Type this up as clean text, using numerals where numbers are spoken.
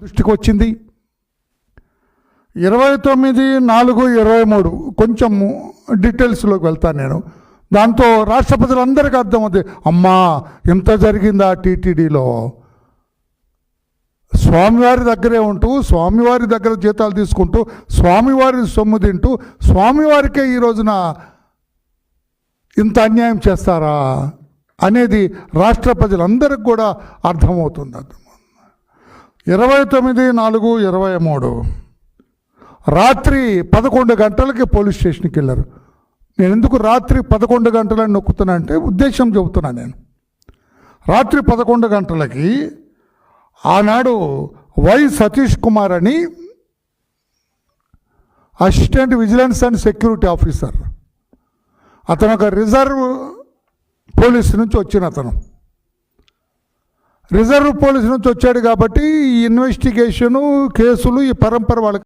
దృష్టికి వచ్చింది. 29/4/23 కొంచెం డీటెయిల్స్లోకి వెళ్తాను నేను. దాంతో రాష్ట్ర ప్రజలందరికీ అర్థమవుతుంది, అమ్మా ఇంత జరిగిందా టీటీడీలో. స్వామివారి దగ్గరే ఉంటూ స్వామివారి దగ్గర జీతాలు తీసుకుంటూ స్వామివారి సొమ్ము తింటూ స్వామివారికే ఈ రోజున ఇంత అన్యాయం చేస్తారా అనేది రాష్ట్ర ప్రజలందరికీ కూడా అర్థమవుతుంది. 29/4/23 రాత్రి 11 గంటలకి పోలీస్ స్టేషన్కి వెళ్ళారు. నేను ఎందుకు రాత్రి 11 గంటలని నొక్కుతున్నా అంటే ఉద్దేశం చెబుతున్నా నేను. రాత్రి 11 గంటలకి ఆనాడు వై సతీష్ కుమార్ అని assistant vigilance and security officer, అతను ఒక రిజర్వ్ పోలీస్ నుంచి వచ్చిన అతను. రిజర్వ్ పోలీస్ నుంచి వచ్చాడు కాబట్టి ఈ ఇన్వెస్టిగేషను కేసులు ఈ పరంపర వాళ్ళకి